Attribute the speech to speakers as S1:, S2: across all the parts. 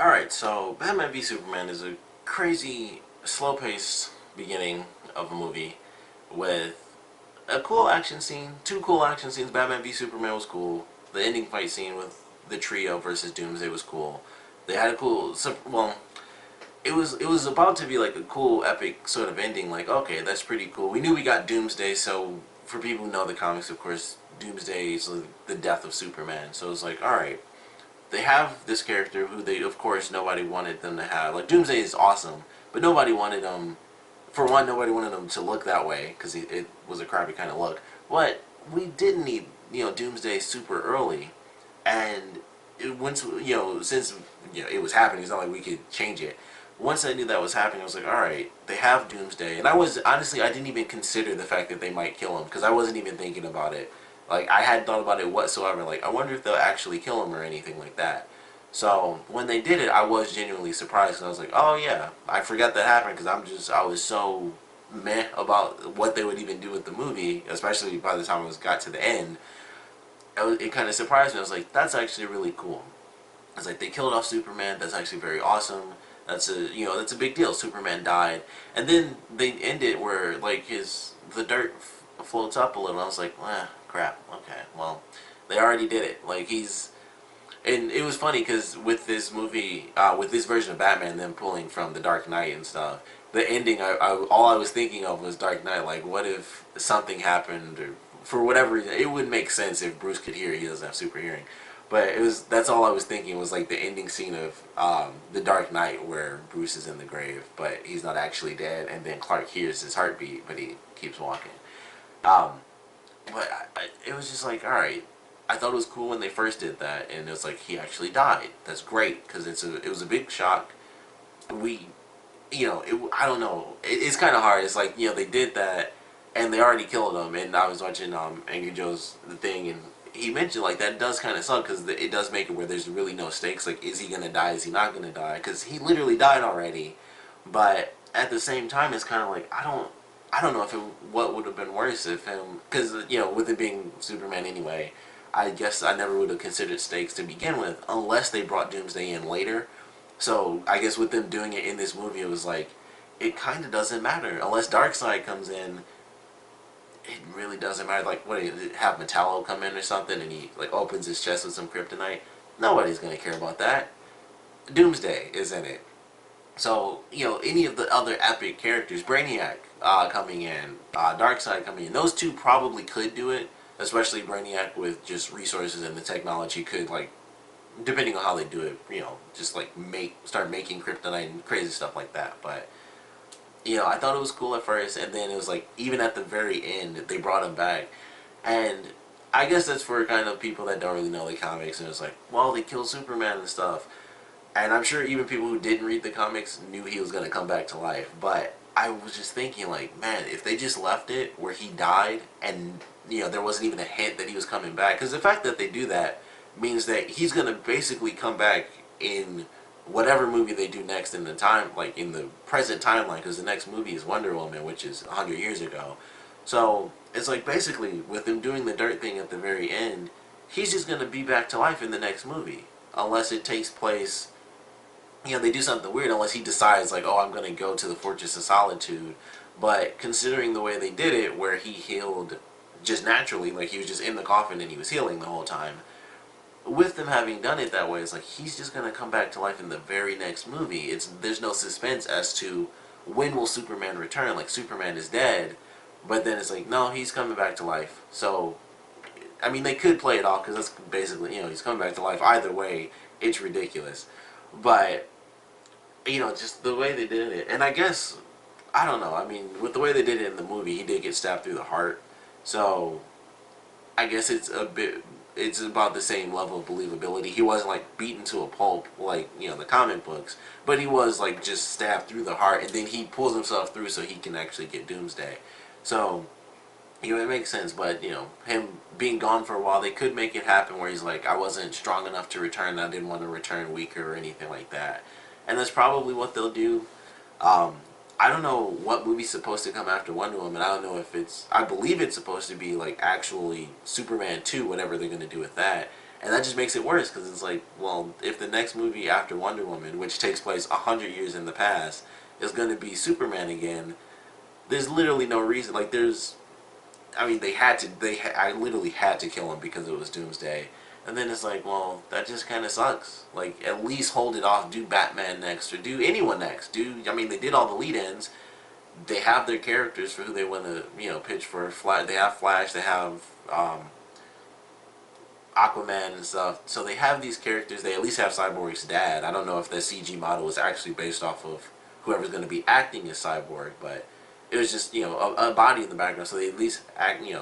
S1: Alright, so Batman v Superman is a crazy, slow-paced beginning of a movie with a cool action scene, two cool action scenes. Batman v Superman was cool. The ending fight scene with the trio versus Doomsday was cool. They had a cool, well, it was about to be like a cool, epic sort of ending. Like, okay, that's pretty cool. We knew we got Doomsday, so for people who know the comics, of course, Doomsday is the death of Superman. So it's like, alright, they have this character who they, of course, nobody wanted them to have. Like, Doomsday is awesome, but nobody wanted him. For one, nobody wanted him to look that way because it was a crappy kind of look. But we did need, Doomsday super early, and once since it was happening, it's not like we could change it. Once I knew that was happening, I was like, all right, they have Doomsday, and I was honestly, I didn't even consider the fact that they might kill him because I wasn't even thinking about it. Like, I hadn't thought about it whatsoever. Like, I wonder if they'll actually kill him or anything like that. So when they did it, I was genuinely surprised. And I was like, oh yeah, I forgot that happened because I was so meh about what they would even do with the movie, especially by the time it got to the end. It kind of surprised me. I was like, that's actually really cool. I was like, they killed off Superman. That's actually very awesome. That's a big deal. Superman died, and then they end it where like the dirt floats up a little. I was like, crap. Okay, well, they already did it. Like and it was funny because with this movie, with this version of Batman, them pulling from the Dark Knight and stuff, the ending, all I was thinking of was Dark Knight. Like, what if something happened, or for whatever reason, it would make sense if Bruce could hear. He doesn't have super hearing. But that's all I was thinking was like the ending scene of the Dark Knight where Bruce is in the grave, but he's not actually dead, and then Clark hears his heartbeat, but he keeps walking. Um, but it was just like, all right. I thought it was cool when they first did that, and it's like he actually died. That's great because it was a big shock. We, I don't know. It's kind of hard. It's like they did that, and they already killed him. And I was watching Angry Joe's the thing, and he mentioned like that does kind of suck because it does make it where there's really no stakes. Like, is he gonna die? Is he not gonna die? Because he literally died already. But at the same time, it's kind of like I don't know if what would have been worse if him, because with it being Superman anyway. I guess I never would have considered stakes to begin with unless they brought Doomsday in later. So I guess with them doing it in this movie, it was like, it kind of doesn't matter. Unless Darkseid comes in, it really doesn't matter. Like, what, have Metallo come in or something and he like opens his chest with some kryptonite? Nobody's going to care about that. Doomsday is in it. So, any of the other epic characters, Brainiac coming in, Darkseid coming in, those two probably could do it. Especially Brainiac with just resources and the technology could, like, depending on how they do it, just like start making kryptonite and crazy stuff like that. But I thought it was cool at first, and then it was like even at the very end they brought him back, and I guess that's for kind of people that don't really know the comics, and it's like, well, they killed Superman and stuff, and I'm sure even people who didn't read the comics knew he was gonna come back to life, but I was just thinking, like, man, if they just left it where he died and there wasn't even a hint that he was coming back, because the fact that they do that means that he's gonna basically come back in whatever movie they do next in the time, like in the present timeline, because the next movie is Wonder Woman, which is 100 years ago. So it's like basically with him doing the dirt thing at the very end, he's just gonna be back to life in the next movie, unless it takes place. They do something weird unless he decides, like, oh, I'm going to go to the Fortress of Solitude. But considering the way they did it, where he healed just naturally, like he was just in the coffin and he was healing the whole time, with them having done it that way, it's like he's just going to come back to life in the very next movie. There's no suspense as to when will Superman return. Like, Superman is dead, but then it's like, no, he's coming back to life. So, I mean, they could play it off because that's basically, he's coming back to life. Either way, it's ridiculous. But just the way they did it. And I guess, I don't know, I mean, with the way they did it in the movie, he did get stabbed through the heart. So, I guess it's about the same level of believability. He wasn't, like, beaten to a pulp, like, the comic books. But he was, like, just stabbed through the heart, and then he pulls himself through so he can actually get Doomsday. So, it makes sense, but, him being gone for a while, they could make it happen where he's like, I wasn't strong enough to return, I didn't want to return weaker or anything like that. And that's probably what they'll do. I don't know what movie's supposed to come after Wonder Woman. I don't know if I believe it's supposed to be, like, actually Superman 2, whatever they're going to do with that. And that just makes it worse because it's like, well, if the next movie after Wonder Woman, which takes place 100 years in the past, is going to be Superman again, there's literally no reason. Like, I mean, I literally had to kill him because it was Doomsday. And then it's like, well, that just kind of sucks. Like, at least hold it off. Do Batman next, or do anyone next. I mean, they did all the lead-ins. They have their characters for who they want to, pitch for. Flash. They have Flash. They have Aquaman and stuff. So they have these characters. They at least have Cyborg's dad. I don't know if the CG model was actually based off of whoever's going to be acting as Cyborg, but it was just a body in the background. So they at least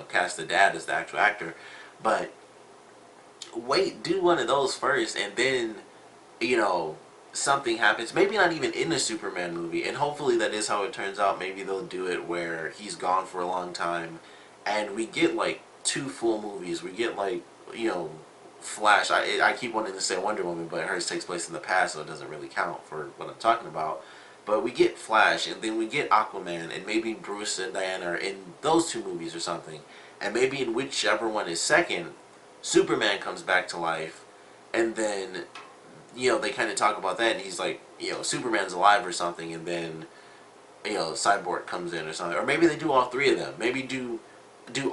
S1: cast the dad as the actual actor. But wait, do one of those first, and then something happens. Maybe not even in the Superman movie, and hopefully that is how it turns out. Maybe they'll do it where he's gone for a long time, and we get like 2 full movies. We get like Flash. I keep wanting to say Wonder Woman, but hers takes place in the past, so it doesn't really count for what I'm talking about. But we get Flash, and then we get Aquaman, and maybe Bruce and Diana are in those 2 movies or something. And maybe in whichever one is second, Superman comes back to life, and then they kind of talk about that, and he's like, Superman's alive or something, and then Cyborg comes in or something. Or maybe they do all 3 of them. Maybe do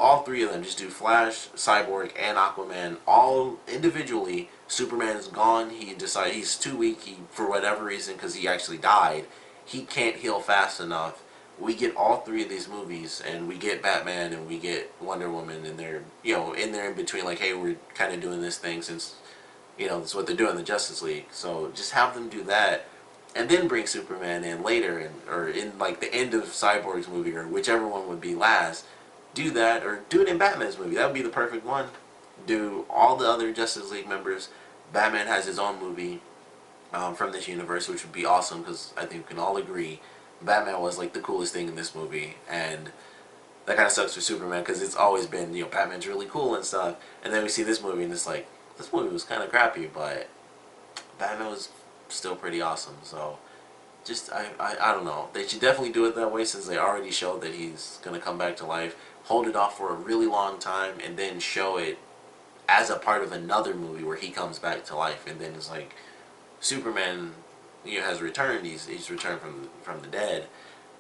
S1: all 3 of them. Just do Flash, Cyborg, and Aquaman all individually. Superman is gone. He decided he's too weak. For whatever reason, because he actually died, he can't heal fast enough. We get all 3 of these movies, and we get Batman, and we get Wonder Woman, and they're in there in between, like, hey, we're kind of doing this thing since that's what they're doing in the Justice League. So just have them do that, and then bring Superman in later, or in like the end of Cyborg's movie, or whichever one would be last. Do that, or do it in Batman's movie. That would be the perfect one. Do all the other Justice League members. Batman has his own movie from this universe, which would be awesome, because I think we can all agree Batman was like the coolest thing in this movie, and that kind of sucks for Superman because it's always been Batman's really cool and stuff, and then we see this movie and it's like, this movie was kind of crappy, but Batman was still pretty awesome. So just I don't know, they should definitely do it that way, since they already showed that he's gonna come back to life. Hold it off for a really long time, and then show it as a part of another movie where he comes back to life, and then it's like Superman has returned. He's returned from the dead,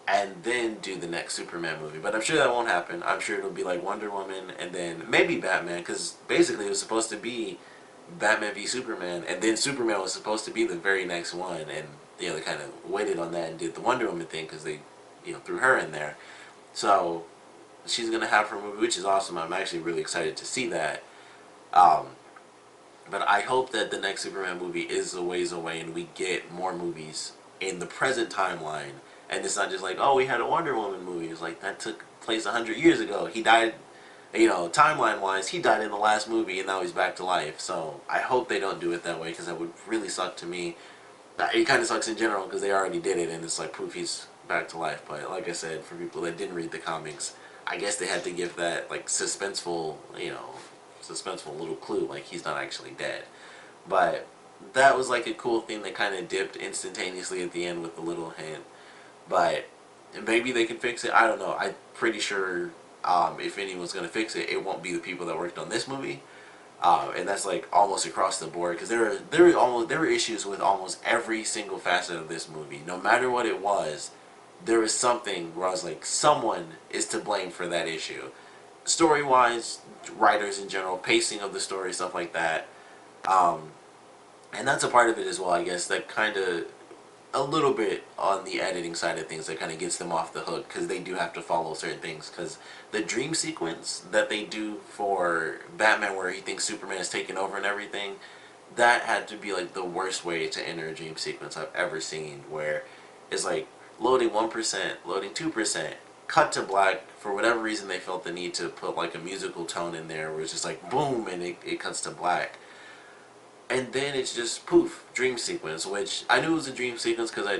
S1: and then do the next Superman movie. But I'm sure that won't happen. I'm sure it'll be like Wonder Woman, and then maybe Batman, because basically it was supposed to be Batman v Superman, and then Superman was supposed to be the very next one, and they kind of waited on that and did the Wonder Woman thing because they threw her in there. So she's gonna have her movie, which is awesome. I'm actually really excited to see that. But I hope that the next Superman movie is a ways away, and we get more movies in the present timeline, and it's not just like, oh, we had a Wonder Woman movie. It's like, that took place 100 years ago. He died, timeline wise, he died in the last movie, and now he's back to life. So I hope they don't do it that way, because that would really suck to me. It kind of sucks in general because they already did it, and it's like proof he's back to life. But like I said, for people that didn't read the comics, I guess they had to give that like suspenseful little clue, like he's not actually dead. But that was like a cool thing that kind of dipped instantaneously at the end with a little hint. But maybe they can fix it. I don't know. I'm pretty sure if anyone's gonna fix it, it won't be the people that worked on this movie. And that's like almost across the board, because there were issues with almost every single facet of this movie. No matter what it was, there was something where I was like, someone is to blame for that issue. Story wise, writers in general, pacing of the story, stuff like that. And that's a part of it as well, I guess, that kind of a little bit on the editing side of things that kind of gets them off the hook, because they do have to follow certain things. Because the dream sequence that they do for Batman, where he thinks Superman is taking over and everything, that had to be like the worst way to enter a dream sequence I've ever seen, where it's like loading 1%, loading 2%, cut to black. For whatever reason, they felt the need to put like a musical tone in there where it's just like boom, and it cuts to black. And then it's just poof, dream sequence, which I knew it was a dream sequence because I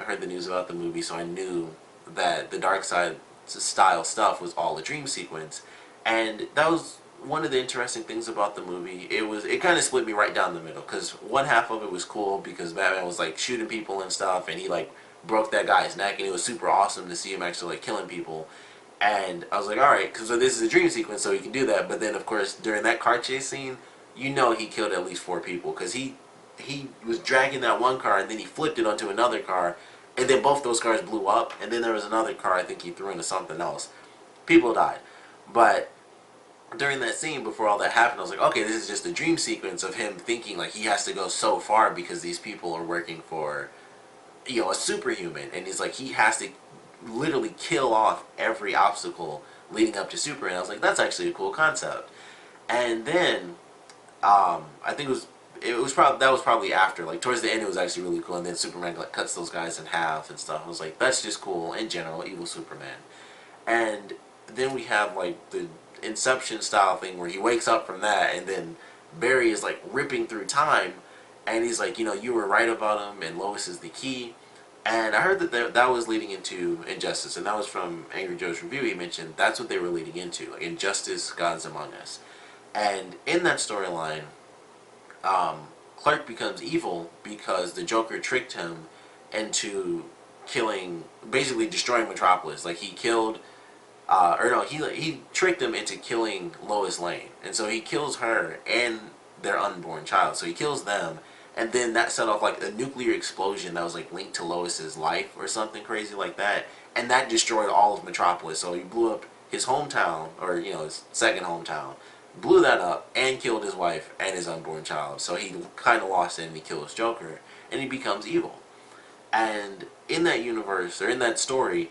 S1: heard the news about the movie, so I knew that the Dark Side style stuff was all a dream sequence. And that was one of the interesting things about the movie. It kind of split me right down the middle, because one half of it was cool because Batman was like shooting people and stuff, and he like broke that guy's neck, and it was super awesome to see him actually like killing people. And I was like, alright, so this is a dream sequence, so he can do that. But then of course during that car chase scene, you know he killed at least 4 people, because he was dragging that one car and then he flipped it onto another car, and then both those cars blew up, and then there was another car I think he threw into something else. People died. But during that scene, before all that happened, I was like, okay, this is just a dream sequence of him thinking like he has to go so far because these people are working for, a superhuman, and he's like, he has to literally kill off every obstacle leading up to Superman. I was like, that's actually a cool concept. And then I think it was probably, that was probably after, like towards the end, it was actually really cool. And then Superman like cuts those guys in half and stuff. I was like, that's just cool in general, evil Superman. And then we have like the Inception style thing where he wakes up from that, and then Barry is like ripping through time, and he's like, you were right about him, and Lois is the key. And I heard that that was leading into Injustice, and that was from Angry Joe's review. He mentioned that's what they were leading into, like Injustice, Gods Among Us. And in that storyline, Clark becomes evil because the Joker tricked him into killing, basically destroying Metropolis. Like he killed, or no, he tricked him into killing Lois Lane, and so he kills her and their unborn child. So he kills them, and then that set off like a nuclear explosion that was like linked to Lois's life or something crazy like that, and that destroyed all of Metropolis. So he blew up his hometown, or his second hometown, blew that up and killed his wife and his unborn child. So he kind of lost it, and he kills Joker, and he becomes evil. And in that universe, or in that story,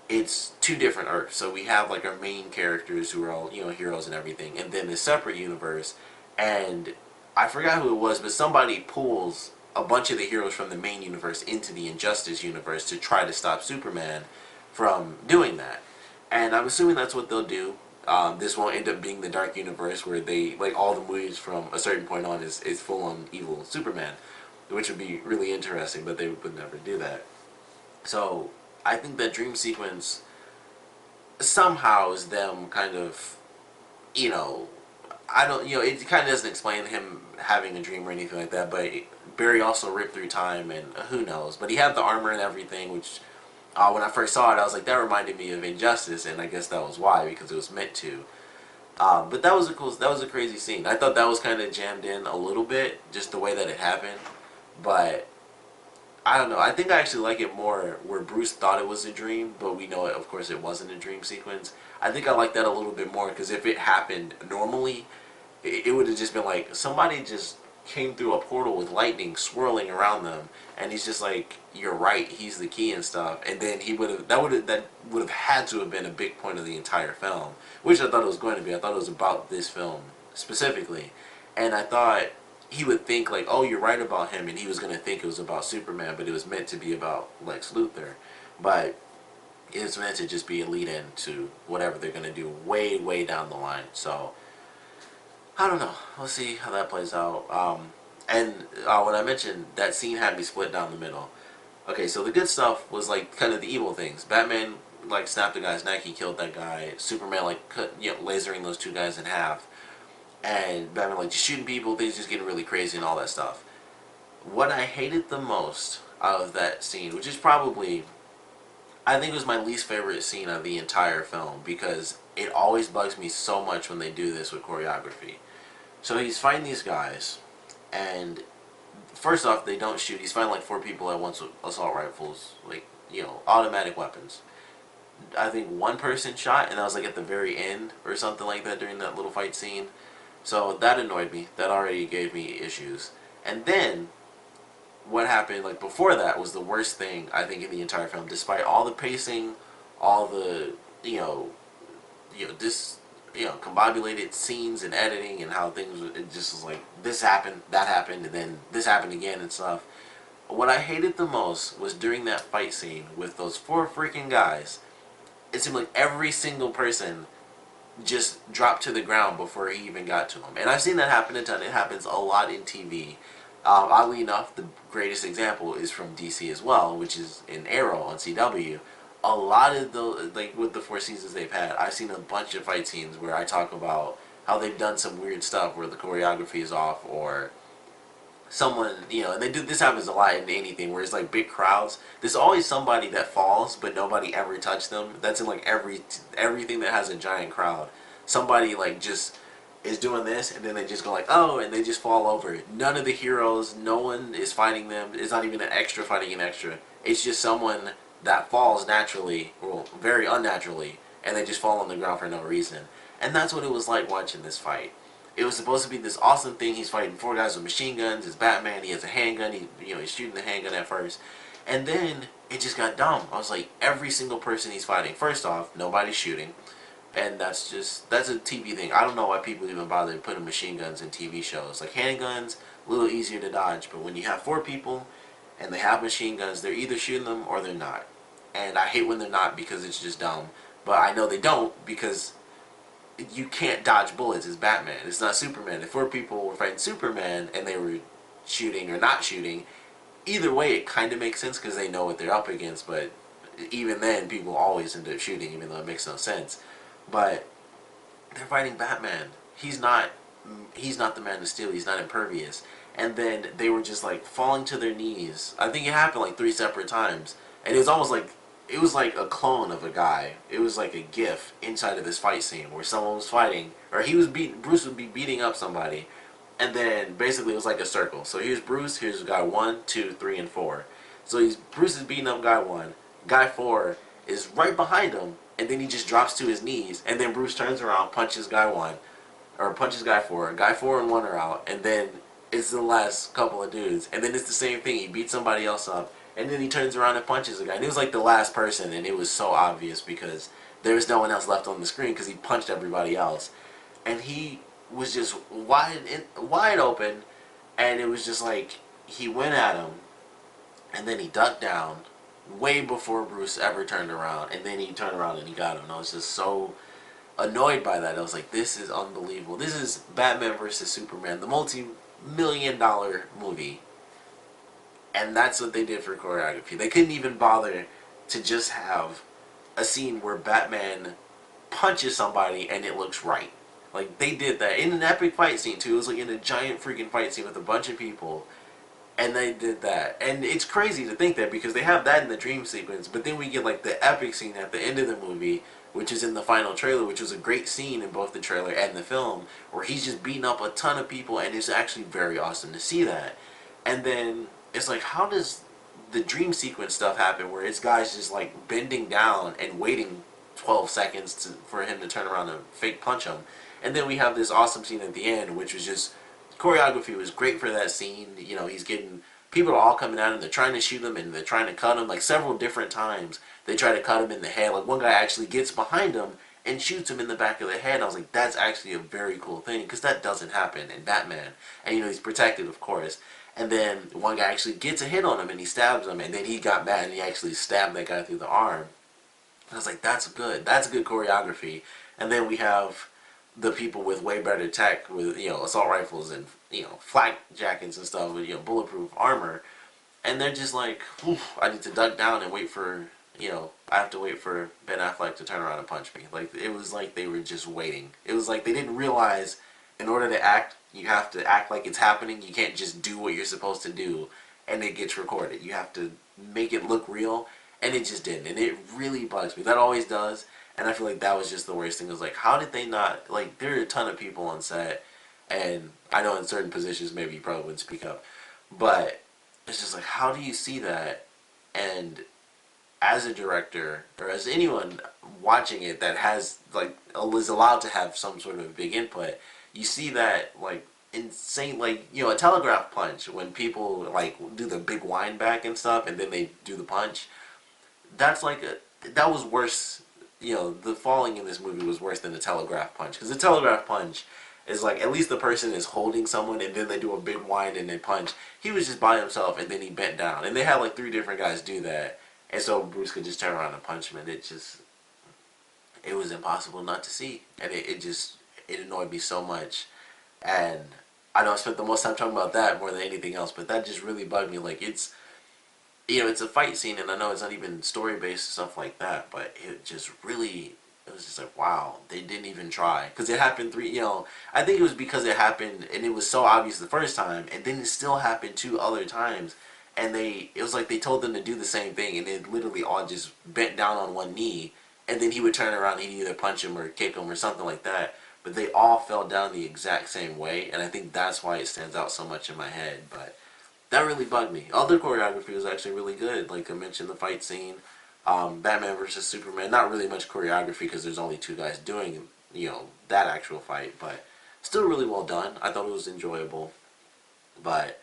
S1: it's 2 different Earths. So we have like our main characters who are all, heroes and everything, and then this separate universe. And I forgot who it was, but somebody pulls a bunch of the heroes from the main universe into the Injustice universe to try to stop Superman from doing that. And I'm assuming that's what they'll do. This won't end up being the Dark Universe where they, like all the movies from a certain point on is full on evil Superman, which would be really interesting, but they would never do that. So I think that dream sequence somehow is them kind of, I don't, it kind of doesn't explain him having a dream or anything like that, but Barry also ripped through time, and who knows. But he had the armor and everything, which when I first saw it, I was like, that reminded me of Injustice, and I guess that was why, because it was meant to. But that was a crazy scene. I thought that was kind of jammed in a little bit, just the way that it happened. But I don't know. I think I actually like it more where Bruce thought it was a dream, but we know it, of course, it wasn't a dream sequence. I think I like that a little bit more, because if it happened normally, it would have just been like somebody just came through a portal with lightning swirling around them, and he's just like, "You're right, he's the key and stuff." And then he that would have had to have been a big point of the entire film, which I thought it was going to be. I thought it was about this film specifically, and I thought he would think like, "Oh, you're right about him," and he was going to think it was about Superman, but it was meant to be about Lex Luthor. But it's meant to just be a lead-in to whatever they're going to do way, way down the line. So I don't know. We'll see how that plays out. And when I mentioned that scene had me split down the middle. Okay, so the good stuff was like kind of the evil things. Batman like snapped a guy's neck, he killed that guy. Superman like cut, lasering those 2 guys in half. And Batman like just shooting people, things just getting really crazy and all that stuff. What I hated the most out of that scene, which is probably, I think it was my least favorite scene of the entire film, because it always bugs me so much when they do this with choreography. So he's fighting these guys, and first off, they don't shoot. He's fighting like 4 people at once with assault rifles, like, automatic weapons. I think 1 person shot, and that was like at the very end or something like that during that little fight scene. So that annoyed me. That already gave me issues. And then what happened like before that was the worst thing I think in the entire film. Despite all the pacing, all the combobulated scenes and editing and how things, it just was like this happened, that happened, and then this happened again and stuff. What I hated the most was during that fight scene with those 4 freaking guys. It seemed like every single person just dropped to the ground before he even got to him. And I've seen that happen a ton. It happens a lot in TV. Oddly enough, the greatest example is from DC as well, which is in Arrow on CW. A lot of the, like with the 4 seasons they've had, I've seen a bunch of fight scenes where I talk about how they've done some weird stuff where the choreography is off, or someone, and they do, this happens a lot in anything where it's like big crowds. There's always somebody that falls, but nobody ever touched them. That's in like everything that has a giant crowd. Somebody like just is doing this, and then they just go like, oh, and they just fall over. None of the heroes, no one is fighting them. It's not even an extra fighting an extra. It's just someone that falls naturally, well, very unnaturally, and they just fall on the ground for no reason. And that's what it was like watching this fight. It was supposed to be this awesome thing. He's fighting four guys with machine guns. It's Batman. He has a handgun. He's shooting the handgun at first, and then it just got dumb. I was like, every single person he's fighting. First off, nobody's shooting. And that's a TV thing. I don't know why people even bother putting machine guns in TV shows. Like handguns, a little easier to dodge. But when you have four people and they have machine guns, they're either shooting them or they're not. And I hate when they're not because it's just dumb. But I know they don't because you can't dodge bullets. It's Batman. It's not Superman. If four people were fighting Superman and they were shooting or not shooting, either way it kind of makes sense because they know what they're up against. But even then, people always end up shooting, even though it makes no sense. But they're fighting Batman. He's not the Man of Steel. He's not impervious. And then they were just like falling to their knees. I think it happened like 3 separate times, and it was almost like it was like a clone of a guy. It was like a GIF inside of this fight scene where someone was fighting, or Bruce would be beating up somebody, and then basically it was like a circle. So here's Bruce. Here's guy 1, 2, 3, and 4. So Bruce is beating up guy 1. Guy 4 is right behind him. And then he just drops to his knees, and then Bruce turns around, punches guy 1, or punches guy 4. Guy 4 and 1 are out, and then it's the last couple of dudes, and then it's the same thing. He beats somebody else up, and then he turns around and punches a guy. And it was like the last person, and it was so obvious because there was no one else left on the screen because he punched everybody else, and he was just wide open, and it was just like he went at him, and then he ducked down way before Bruce ever turned around, and then he turned around and he got him. And I was just so annoyed by that. I was like, this is unbelievable. This is Batman versus Superman, the multi-million-dollar movie, and that's what they did for choreography. They couldn't even bother to just have a scene where Batman punches somebody and it looks right. Like, they did that in an epic fight scene too. It was like in a giant freaking fight scene with a bunch of people, and they did that. And it's crazy to think that because they have that in the dream sequence, but then we get like the epic scene at the end of the movie, which is in the final trailer, which was a great scene in both the trailer and the film, where he's just beating up a ton of people, and it's actually very awesome to see that. And then it's like, how does the dream sequence stuff happen where it's guys just like bending down and waiting 12 seconds for him to turn around and fake punch him? And then we have this awesome scene at the end, which was just, choreography was great for that scene. He's getting, people are all coming at him, they're trying to shoot him and they're trying to cut him, like several different times they try to cut him in the head. Like one guy actually gets behind him and shoots him in the back of the head. I was like, that's actually a very cool thing, because that doesn't happen in Batman. And he's protected, of course. And then one guy actually gets a hit on him and he stabs him, and then he got mad and he actually stabbed that guy through the arm. And I was like, that's good choreography. And then we have the people with way better tech, with assault rifles and flak jackets and stuff with bulletproof armor, and they're just like, I need to duck down and wait for I have to wait for Ben Affleck to turn around and punch me. Like, it was like they were just waiting. It was like they didn't realize in order to act, you have to act like it's happening. You can't just do what you're supposed to do and it gets recorded. You have to make it look real, and it just didn't, and it really bugs me. That always does. And I feel like that was just the worst thing. It was like, how did they not, like, there are a ton of people on set, and I know in certain positions maybe you probably wouldn't speak up, but it's just like, how do you see that? And as a director, or as anyone watching it that has, like, is allowed to have some sort of big input, you see that, like, insane, like, a telegraph punch, when people, like, do the big wind back and stuff, and then they do the punch, that's like that was worse. The falling in this movie was worse than the telegraph punch. Because the telegraph punch is like, at least the person is holding someone and then they do a big wind and they punch. He was just by himself and then he bent down. And they had like 3 different guys do that. And so Bruce could just turn around and punch him. And it was impossible not to see. And it annoyed me so much. And I know I spent the most time talking about that more than anything else. But that just really bugged me. Like, it's a fight scene, and I know it's not even story-based and stuff like that, but it just really, it was just like, wow, they didn't even try. Because it happened I think it was because it happened, and it was so obvious the first time, and then it still happened 2 other times, and it was like they told them to do the same thing, and they literally all just bent down on one knee, and then he would turn around and he'd either punch him or kick him or something like that. but they all fell down the exact same way, and I think that's why it stands out so much in my head. But that really bugged me. Other choreography was actually really good. Like I mentioned, the fight scene, Batman versus Superman. Not really much choreography because there's only two guys doing that actual fight, but still really well done. I thought it was enjoyable. But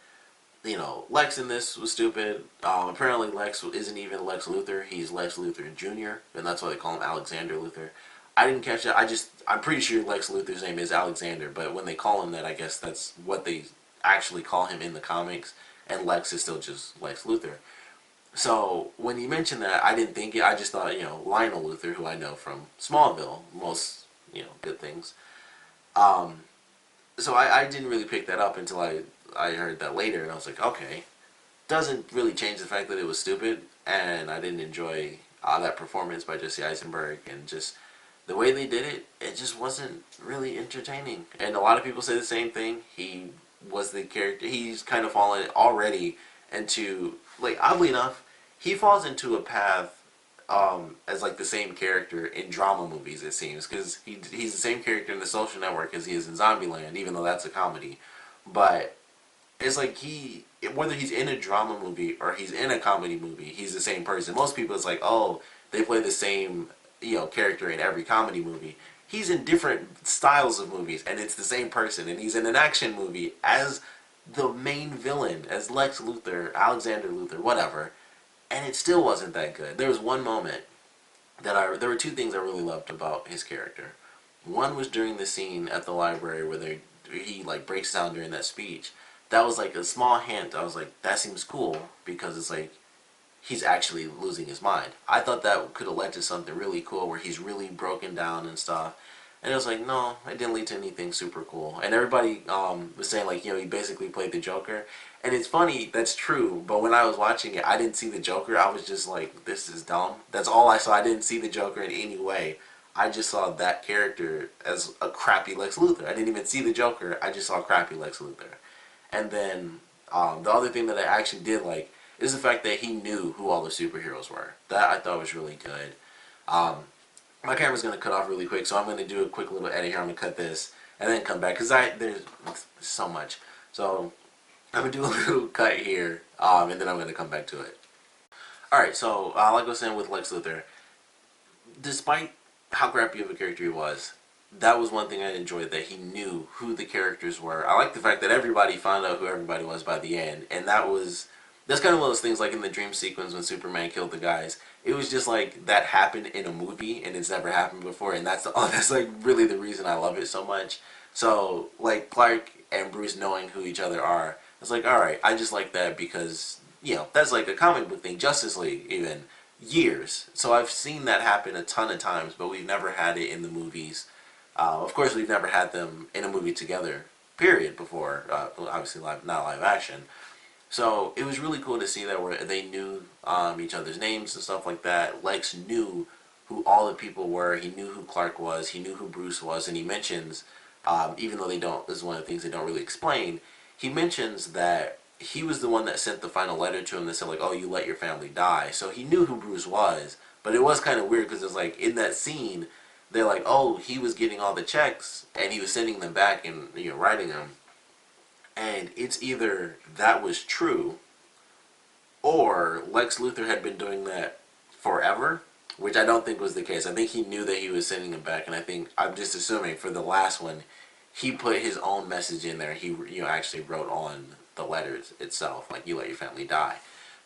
S1: Lex in this was stupid. Apparently, Lex isn't even Lex Luthor. He's Lex Luthor Jr., and that's why they call him Alexander Luthor. I didn't catch that. I'm pretty sure Lex Luthor's name is Alexander, but when they call him that, I guess that's what they actually call him in the comics, and Lex is still just Lex Luthor. So when you mentioned that, I didn't think it. I just thought, Lionel Luthor, who I know from Smallville, most, good things. Um, so I didn't really pick that up until I heard that later, and I was like, okay. Doesn't really change the fact that it was stupid, and I didn't enjoy that performance by Jesse Eisenberg, and just the way they did it, it just wasn't really entertaining. And a lot of people say the same thing. He was the character. He's kind of fallen already into, like, oddly enough, he falls into a path as like the same character in drama movies, it seems, because he's the same character in The Social Network as he is in Zombieland, even though that's a comedy. But it's like whether he's in a drama movie or he's in a comedy movie, he's the same person. Most people, it's like, oh, they play the same character in every comedy movie. He's in different styles of movies, and it's the same person. And he's in an action movie as the main villain, as Lex Luthor, Alexander Luthor, whatever, and it still wasn't that good. There was one moment there were two things I really loved about his character. One was during the scene at the library where he like breaks down during that speech. That was like a small hint. I was like, that seems cool because it's like he's actually losing his mind. I thought that could have led to something really cool where he's really broken down and stuff. And it was like, no, it didn't lead to anything super cool. And everybody was saying like, he basically played the Joker. And it's funny, that's true, but when I was watching it, I didn't see the Joker. I was just like, this is dumb. That's all I saw. I didn't see the Joker in any way. I just saw that character as a crappy Lex Luthor. I didn't even see the Joker. I just saw crappy Lex Luthor. And then the other thing that I actually did like is the fact that he knew who all the superheroes were. That I thought was really good. My camera's going to cut off really quick, so I'm going to do a quick little edit here. I'm going to cut this and then come back because there's so much. So I'm going to do a little cut here, and then I'm going to come back to it. Alright, so like I was saying with Lex Luthor, despite how crappy of a character he was, that was one thing I enjoyed, that he knew who the characters were. I like the fact that everybody found out who everybody was by the end, and that's kind of one of those things like in the dream sequence when Superman killed the guys. It was just like that happened in a movie and it's never happened before, and that's like really the reason I love it so much. So like Clark and Bruce knowing who each other are, it's like, alright, I just like that because, that's like a comic book thing. Justice League, even, years. So I've seen that happen a ton of times, but we've never had it in the movies. Of course, we've never had them in a movie together, period, before. Obviously, not live action. So it was really cool to see that where they knew each other's names and stuff like that. Lex knew who all the people were. He knew who Clark was. He knew who Bruce was. And he mentions, even though this is one of the things they don't really explain, he mentions that he was the one that sent the final letter to him that said, like, oh, you let your family die. So he knew who Bruce was. But it was kind of weird because it was like, in that scene, they're like, oh, he was getting all the checks and he was sending them back and writing them. And it's either that was true or Lex Luthor had been doing that forever, which I don't think was the case. I think he knew that he was sending them back, and I'm just assuming for the last one, he put his own message in there. He actually wrote on the letters itself, like, you let your family die.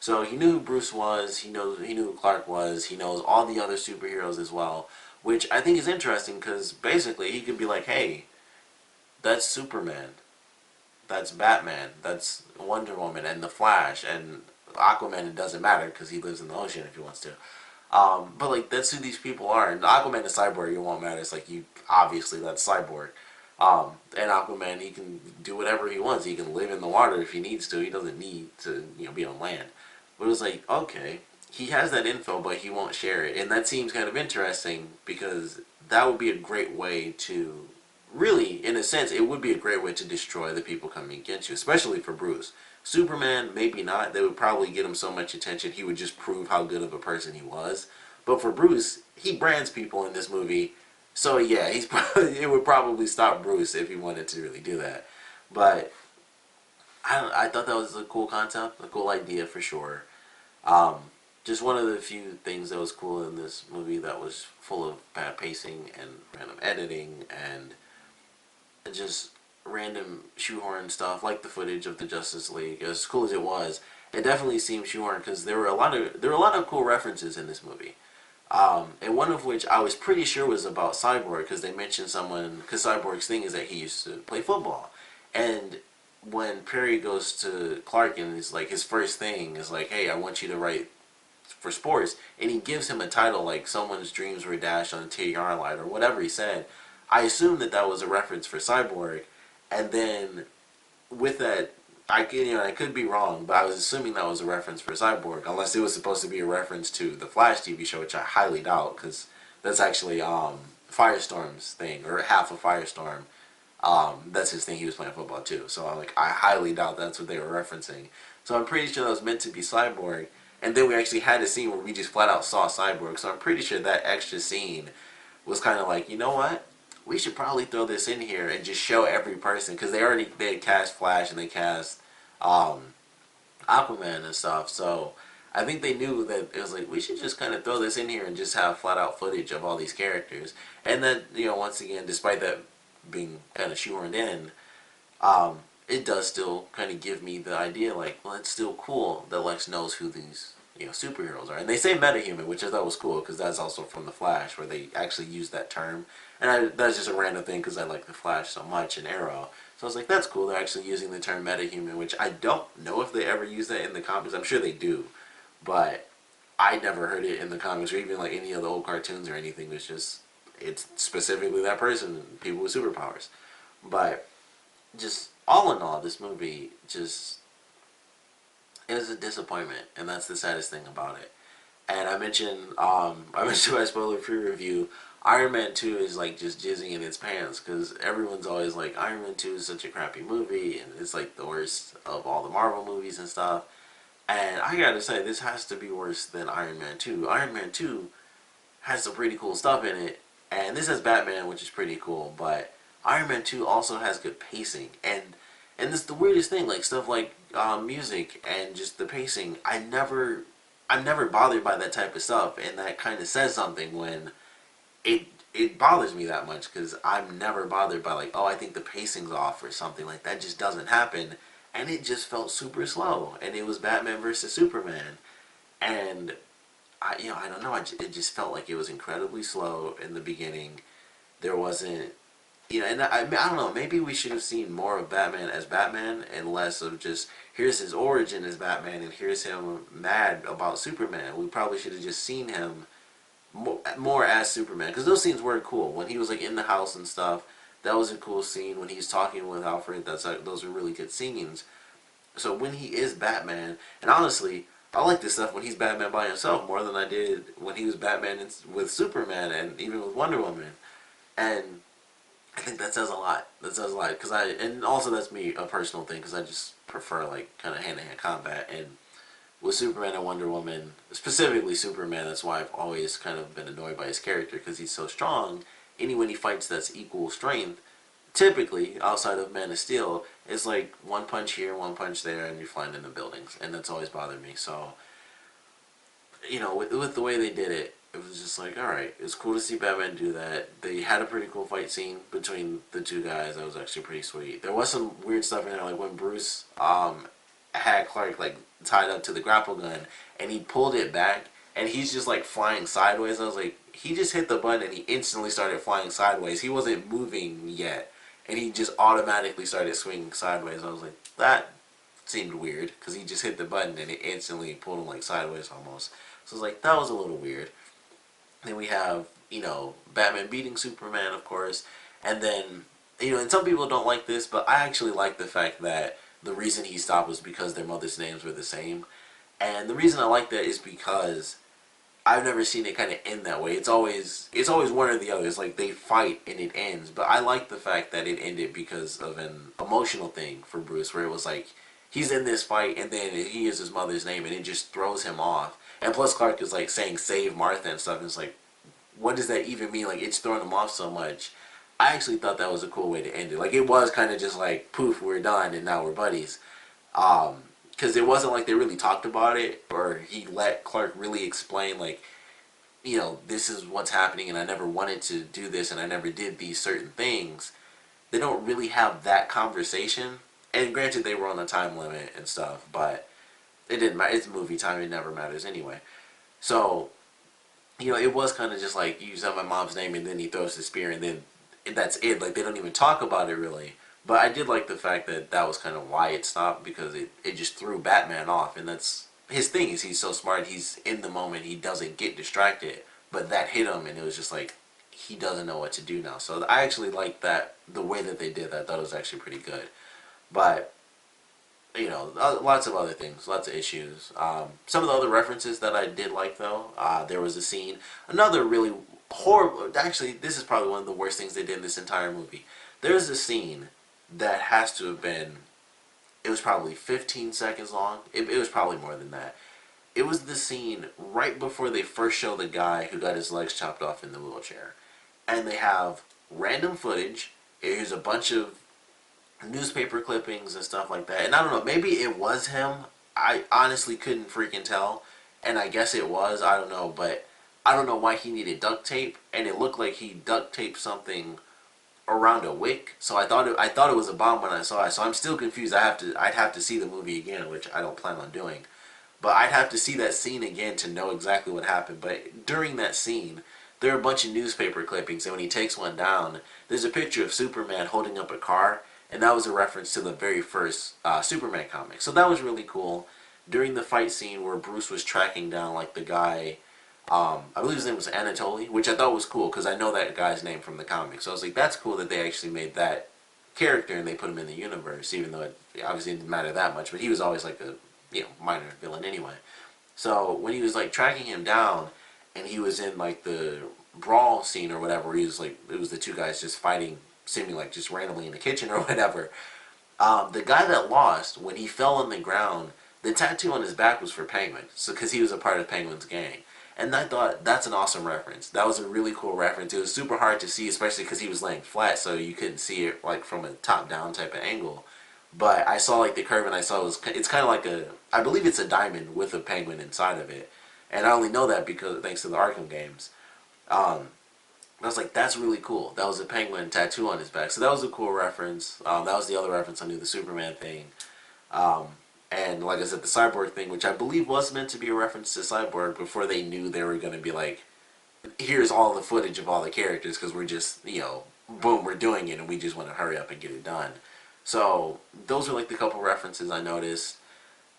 S1: So he knew who Bruce was, he knew who Clark was, he knows all the other superheroes as well, which I think is interesting because basically he could be like, hey, that's Superman, that's Batman, that's Wonder Woman, and the Flash, and Aquaman. It doesn't matter because he lives in the ocean if he wants to. But like, that's who these people are. And Aquaman is Cyborg. It won't matter. It's like, obviously that's Cyborg. And Aquaman, he can do whatever he wants. He can live in the water if he needs to. He doesn't need to be on land. But it was like, okay, he has that info, but he won't share it, and that seems kind of interesting because that would be a great way to. Really, in a sense, it would be a great way to destroy the people coming against you, especially for Bruce. Superman, maybe not. They would probably get him so much attention, he would just prove how good of a person he was. But for Bruce, he brands people in this movie So yeah, he's probably, it would probably stop Bruce if he wanted to really do that. But I thought that was a cool concept, a cool idea for sure. Um, just one of the few things that was cool in this movie that was full of bad pacing and random editing and just random shoehorn stuff, like the footage of the Justice League. As cool as it was, it definitely seemed shoehorn because there were a lot of cool references in this movie. And one of which I was pretty sure was about Cyborg because they mentioned someone, because Cyborg's thing is that he used to play football. And when Perry goes to Clark and he's like, his first thing is like, hey, I want you to write for sports. And he gives him a title like someone's dreams were dashed on a TR light or whatever he said. I assumed that that was a reference for Cyborg. And then with that, I could be wrong, but I was assuming that was a reference for Cyborg, unless it was supposed to be a reference to the Flash TV show, which I highly doubt, because that's actually Firestorm's thing, or half of Firestorm. That's his thing. He was playing football too, so I highly doubt that's what they were referencing. So I'm pretty sure that was meant to be Cyborg, and then we actually had a scene where we just flat out saw Cyborg. So I'm pretty sure that extra scene was kind of like, you know what? We should probably throw this in here and just show every person because they had cast Flash and they cast um, Aquaman and stuff. So I think they knew that it was like we should just kind of throw this in here and just have flat out footage of all these characters. And then once again, despite that being kind of shoehorned in, it does still kind of give me the idea like, well, it's still cool that Lex knows who these superheroes are. And they say metahuman, which I thought was cool because that's also from the Flash, where they actually use that term. And that's just a random thing because I like the Flash so much and Arrow. So I was like, that's cool. They're actually using the term metahuman, which I don't know if they ever use that in the comics. I'm sure they do, but I never heard it in the comics or even like any of the old cartoons or anything. It's specifically that person, people with superpowers. But just all in all, this movie just it was a disappointment, and that's the saddest thing about it. And I mentioned my spoiler-free review. Iron Man 2 is like just jizzing in its pants because everyone's always like Iron Man 2 is such a crappy movie and it's like the worst of all the Marvel movies and stuff. And I gotta say, this has to be worse than Iron Man 2. Iron Man 2 has some pretty cool stuff in it, and this has Batman, which is pretty cool, but Iron Man 2 also has good pacing. And this the weirdest thing, like stuff like music and just the pacing. I'm never bothered by that type of stuff, and that kind of says something when it bothers me that much because I'm never bothered by like, oh, I think the pacing's off or something like that. Just doesn't happen, and it just felt super slow. And it was Batman versus Superman, and I don't know. It just felt like it was incredibly slow in the beginning. There wasn't, and I don't know. Maybe we should have seen more of Batman as Batman and less of just here's his origin as Batman and here's him mad about Superman. We probably should have just seen him more as Superman because those scenes were cool when he was like in the house and stuff. That was a cool scene when he's talking with Alfred. Those are really good scenes. So when he is Batman, and honestly, I like this stuff when he's Batman by himself more than I did when he was Batman with Superman and even with Wonder Woman. And I think that says a lot. That says a lot because and also that's me a personal thing because I just prefer like kind of hand-to-hand combat. And with Superman and Wonder Woman, specifically Superman, that's why I've always kind of been annoyed by his character because he's so strong. Anyone he fights that's equal strength, typically outside of Man of Steel, is like one punch here, one punch there, and you're flying into buildings, and that's always bothered me. So, with the way they did it, it was just like, all right, it's cool to see Batman do that. They had a pretty cool fight scene between the two guys. That was actually pretty sweet. There was some weird stuff in there, like when Bruce had Clark like tied up to the grapple gun, and he pulled it back, and he's just like flying sideways. I was like, he just hit the button, and he instantly started flying sideways. He wasn't moving yet, and he just automatically started swinging sideways. I was like, that seemed weird, because he just hit the button, and it instantly pulled him like sideways almost. So I was like, that was a little weird. Then we have, Batman beating Superman, of course. And then, and some people don't like this, but I actually like the fact that the reason he stopped was because their mother's names were the same. And the reason I like that is because I've never seen it kind of end that way. It's always one or the other. It's like they fight and it ends. But I like the fact that it ended because of an emotional thing for Bruce, where it was like he's in this fight and then he hears his mother's name and it just throws him off. And plus Clark is like saying save Martha and stuff, and it's like, what does that even mean? Like, it's throwing him off so much. I actually thought that was a cool way to end it. Like, it was kind of just like, poof, we're done, and now we're buddies. Because it wasn't like they really talked about it, or he let Clark really explain, like, this is what's happening, and I never wanted to do this, and I never did these certain things. They don't really have that conversation. And granted, they were on a time limit and stuff, but it didn't matter. It's movie time. It never matters anyway. So, it was kind of just like, you said my mom's name, and then he throws the spear, and then that's it. Like, they don't even talk about it really. But I did like the fact that that was kind of why it stopped, because it just threw Batman off. And that's his thing, is he's so smart. He's in the moment. He doesn't get distracted. But that hit him, and it was just like, he doesn't know what to do now. So I actually liked that, the way that they did that. I thought it was actually pretty good. But lots of other things, lots of issues. Some of the other references that I did like, though, there was a scene, another really horrible, actually, this is probably one of the worst things they did in this entire movie. There's a scene that has to have been, it was probably 15 seconds long. It was probably more than that. It was the scene right before they first show the guy who got his legs chopped off in the wheelchair. And they have random footage. Here's a bunch of newspaper clippings and stuff like that. And I don't know, maybe it was him. I honestly couldn't freaking tell. And I guess it was, I don't know, but I don't know why he needed duct tape, and it looked like he duct taped something around a wick. So I thought it was a bomb when I saw it. So I'm still confused. I'd have to see the movie again, which I don't plan on doing. But I'd have to see that scene again to know exactly what happened. But during that scene, there are a bunch of newspaper clippings, and when he takes one down, there's a picture of Superman holding up a car, and that was a reference to the very first Superman comic. So that was really cool. During the fight scene where Bruce was tracking down, like, the guy, I believe his name was Anatoly, which I thought was cool because I know that guy's name from the comic. So I was like, that's cool that they actually made that character and they put him in the universe, even though it obviously didn't matter that much. But he was always like a minor villain anyway. So when he was like tracking him down, and he was in like the brawl scene or whatever, where he was like, it was the two guys just fighting, seeming like just randomly in the kitchen or whatever. The guy that lost, when he fell on the ground, the tattoo on his back was for Penguin, so because he was a part of Penguin's gang. And I thought, that's an awesome reference. That was a really cool reference. It was super hard to see, especially because he was laying flat, so you couldn't see it like from a top-down type of angle. But I saw like the curve, and I saw it's kind of like I believe it's a diamond with a penguin inside of it. And I only know that because thanks to the Arkham games. I was like, that's really cool. That was a penguin tattoo on his back. So that was a cool reference. That was the other reference I knew, the Superman thing. And like I said, the Cyborg thing, which I believe was meant to be a reference to Cyborg before they knew they were going to be like, here's all the footage of all the characters, because we're just, boom, we're doing it, and we just want to hurry up and get it done. So those are like the couple references I noticed.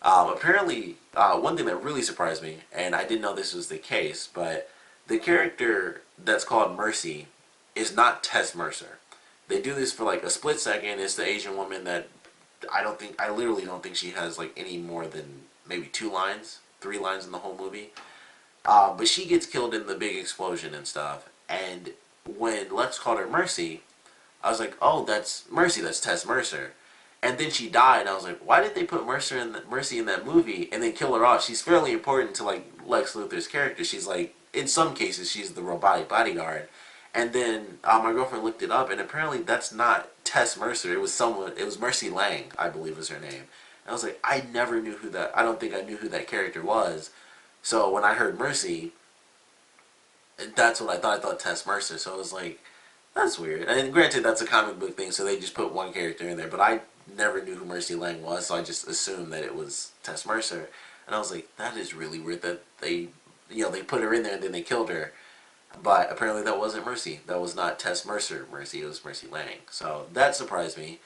S1: Apparently, one thing that really surprised me, and I didn't know this was the case, but the character that's called Mercy is not Tess Mercer. They do this for like a split second. It's the Asian woman that I literally don't think she has like any more than maybe 2 lines, 3 lines in the whole movie. But she gets killed in the big explosion and stuff. And when Lex called her Mercy, I was like, oh, that's Mercy, that's Tess Mercer. And then she died, and I was like, why did they put Mercy in that movie and then kill her off? She's fairly important to like Lex Luthor's character. She's like, in some cases, she's the robotic bodyguard. And then my girlfriend looked it up, and apparently that's not Tess Mercer. It was Mercy Lang, I believe was her name. And I was like, I don't think I knew who that character was. So when I heard Mercy, that's what I thought. I thought Tess Mercer. So I was like, that's weird. And granted, that's a comic book thing, so they just put one character in there. But I never knew who Mercy Lang was, so I just assumed that it was Tess Mercer. And I was like, that is really weird that they put her in there and then they killed her. But apparently that wasn't Mercy. That was not Tess Mercer Mercy. It was Mercy Lang. So that surprised me.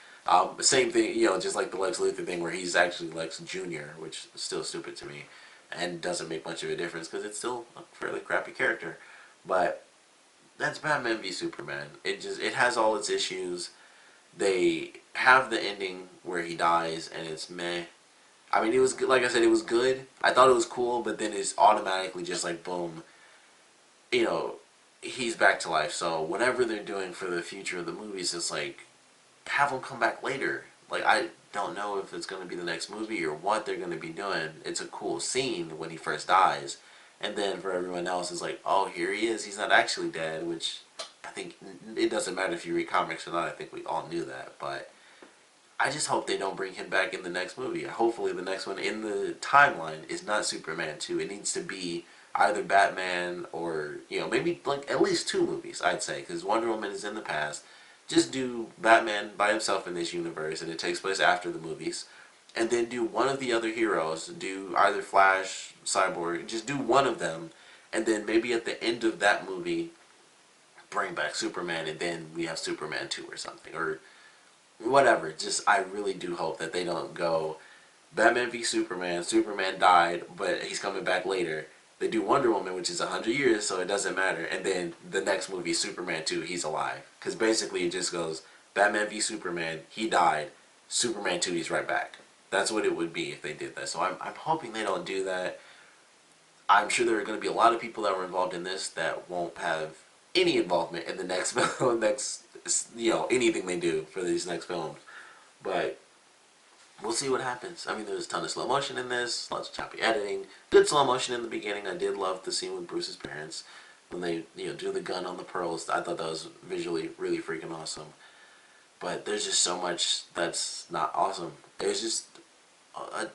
S1: Same thing, just like the Lex Luthor thing where he's actually Lex Jr., which is still stupid to me and doesn't make much of a difference because it's still a fairly crappy character. But that's Batman v Superman. It has all its issues. They have the ending where he dies and it's meh. I mean, it was good. Like I said, it was good. I thought it was cool, but then it's automatically just like boom. He's back to life. So whatever they're doing for the future of the movies, it's like, have him come back later. Like, I don't know if it's going to be the next movie or what they're going to be doing. It's a cool scene when he first dies. And then for everyone else, it's like, oh, here he is. He's not actually dead, which I think it doesn't matter if you read comics or not. I think we all knew that. But I just hope they don't bring him back in the next movie. Hopefully the next one in the timeline is not Superman 2. It needs to be either Batman or, maybe like at least 2 movies, I'd say. Because Wonder Woman is in the past. Just do Batman by himself in this universe, and it takes place after the movies. And then do one of the other heroes. Do either Flash, Cyborg. Just do one of them. And then maybe at the end of that movie, bring back Superman, and then we have Superman 2 or something. Or whatever. Just, I really do hope that they don't go Batman v Superman. Superman died, but he's coming back later. They do Wonder Woman, which is 100 years, so it doesn't matter. And then the next movie, Superman 2, he's alive. Because basically it just goes Batman v Superman, he died. Superman 2, he's right back. That's what it would be if they did that. So I'm hoping they don't do that. I'm sure there are going to be a lot of people that were involved in this that won't have any involvement in the next film, anything they do for these next films. But we'll see what happens. I mean, there's a ton of slow motion in this, lots of choppy editing, good slow motion in the beginning. I did love the scene with Bruce's parents when they, do the gun on the pearls. I thought that was visually really freaking awesome. But there's just so much that's not awesome. It was just,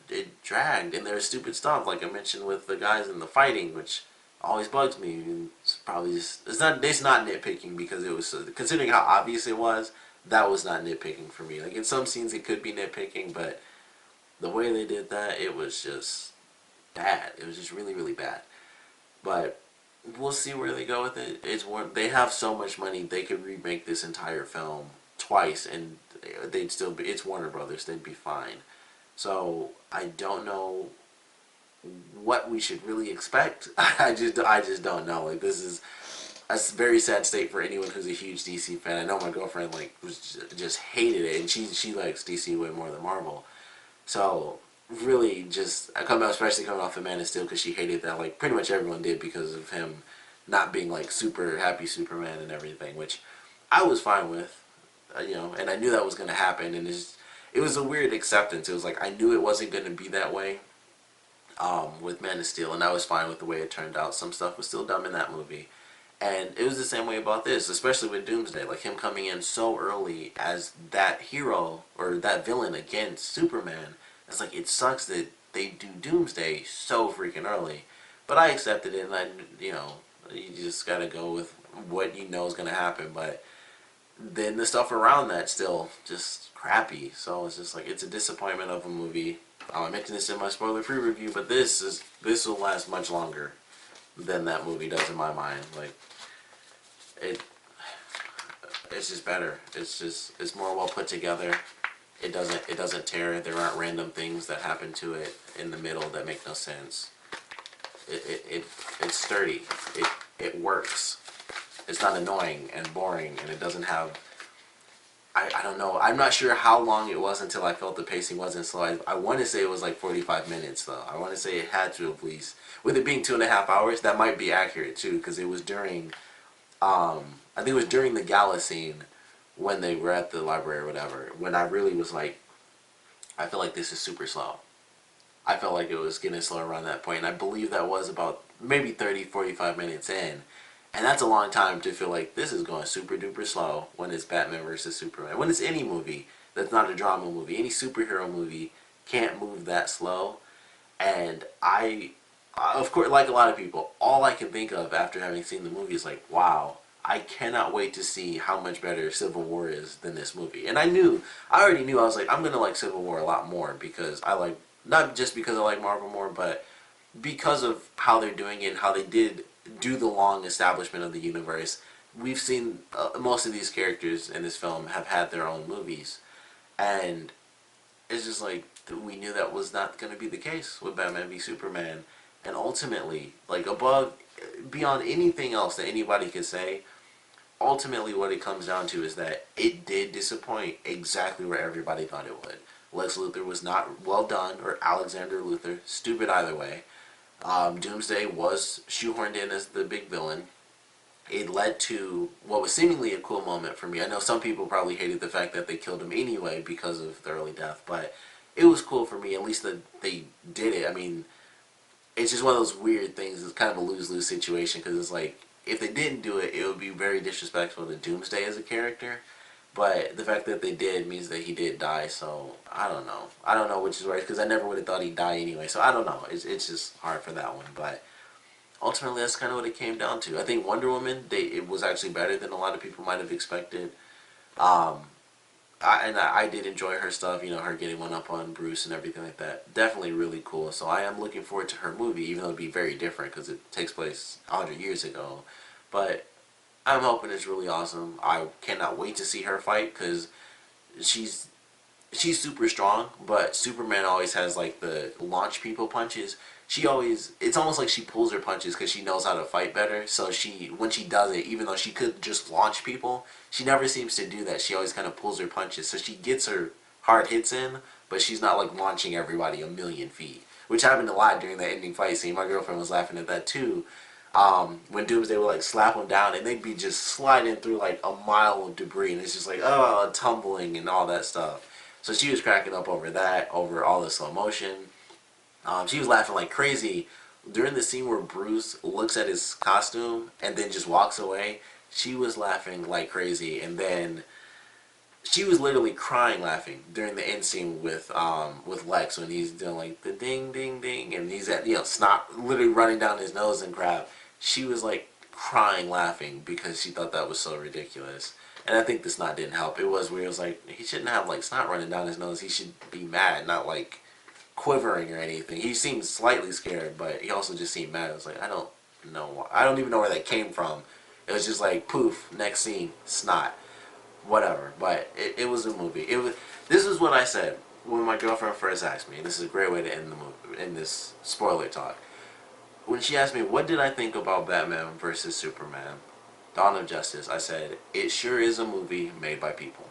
S1: it dragged, and there's stupid stuff, like I mentioned with the guys in the fighting, which always bugs me. And it's probably just, it's not nitpicking, because it was, considering how obvious it was, that was not nitpicking for me. Like, in some scenes it could be nitpicking, but the way they did that, it was just bad. It was just really, really bad. But we'll see where they go with it. They have so much money, they could remake this entire film twice, and they'd still be, it's Warner Brothers, they'd be fine. So I don't know what we should really expect. I just don't know. Like, this is a very sad state for anyone who's a huge DC fan. I know my girlfriend just hated it, and she likes DC way more than Marvel. So really, especially coming off of Man of Steel, because she hated that, like pretty much everyone did, because of him not being like super happy Superman and everything, which I was fine with, and I knew that was going to happen, and it was a weird acceptance. It was like I knew it wasn't going to be that way with Man of Steel, and I was fine with the way it turned out. Some stuff was still dumb in that movie. And it was the same way about this, especially with Doomsday. Like, him coming in so early as that hero, or that villain against Superman. It's like, it sucks that they do Doomsday so freaking early. But I accepted it, and you just gotta go with what you know is gonna happen. But then the stuff around that still just crappy. So it's just like, it's a disappointment of a movie. I mentioned this in my spoiler-free review, but this will last much longer than that movie does in my mind. Like, it's just better. It's more well put together. It doesn't tear. There aren't random things that happen to it in the middle that make no sense. It's sturdy. It works. It's not annoying and boring, and it doesn't have, I don't know. I'm not sure how long it was until I felt the pacing wasn't slow. I want to say it was like 45 minutes, though. I want to say it had to, at least. With it being 2.5 hours, that might be accurate, too, because it was during, I think it was during the gala scene when they were at the library or whatever, when I really was like, I feel like this is super slow. I felt like it was getting slow around that point, and I believe that was about maybe 30, 45 minutes in. And that's a long time to feel like this is going super duper slow when it's Batman versus Superman. When it's any movie that's not a drama movie, any superhero movie can't move that slow. And of course, like a lot of people, all I can think of after having seen the movie is like, wow, I cannot wait to see how much better Civil War is than this movie. And I already knew, I was like, I'm going to like Civil War a lot more, because not just because I like Marvel more, but because of how they're doing it and how they did do the long establishment of the universe. We've seen most of these characters in this film have had their own movies, and it's just like, we knew that was not going to be the case with Batman v Superman. And ultimately, like, beyond anything else that anybody could say, ultimately what it comes down to is that it did disappoint exactly where everybody thought it would. Lex Luthor was not well done, or Alexander Luthor, stupid either way. Doomsday was shoehorned in as the big villain. It led to what was seemingly a cool moment for me. I know some people probably hated the fact that they killed him anyway because of the early death, but it was cool for me, at least that they did it. I mean, it's just one of those weird things. It's kind of a lose-lose situation because it's like if they didn't do it, it would be very disrespectful to Doomsday as a character. But the fact that they did means that he did die. So I don't know. I don't know which is right because I never would have thought he'd die anyway. So I don't know. It's just hard for that one. But ultimately, that's kind of what it came down to. I think Wonder Woman, it was actually better than a lot of people might have expected. Um, I did enjoy her stuff, her getting one up on Bruce and everything like that. Definitely really cool. So I am looking forward to her movie, even though it'd be very different because it takes place 100 years ago. But I'm hoping it's really awesome. I cannot wait to see her fight because she's she's super strong, but Superman always has like the launch people punches. She always, it's almost like she pulls her punches because she knows how to fight better. So when she does it, even though she could just launch people, she never seems to do that. She always kind of pulls her punches. So she gets her hard hits in, but she's not like launching everybody a million feet, which happened a lot during the ending fight scene. My girlfriend was laughing at that too. When Doomsday would like slap them down and they'd be just sliding through like a mile of debris and it's just like, oh, tumbling and all that stuff. So she was cracking up over that, over all the slow motion. She was laughing like crazy during the scene where Bruce looks at his costume and then just walks away. She was laughing like crazy, and then she was literally crying laughing during the end scene with Lex when he's doing like the ding ding ding and he's at snot literally running down his nose and crap. She was like crying laughing because she thought that was so ridiculous. And I think the snot didn't help. It was weird. It was like he shouldn't have like snot running down his nose. He should be mad, not like quivering or anything. He seemed slightly scared, but he also just seemed mad. I was like, I don't know. I don't even know where that came from. It was just like poof, next scene, snot, whatever. But it was a movie. This is what I said when my girlfriend first asked me. This is a great way to end the movie in this spoiler talk. When she asked me what did I think about Batman versus Superman, Dawn of Justice, I said it sure is a movie made by people.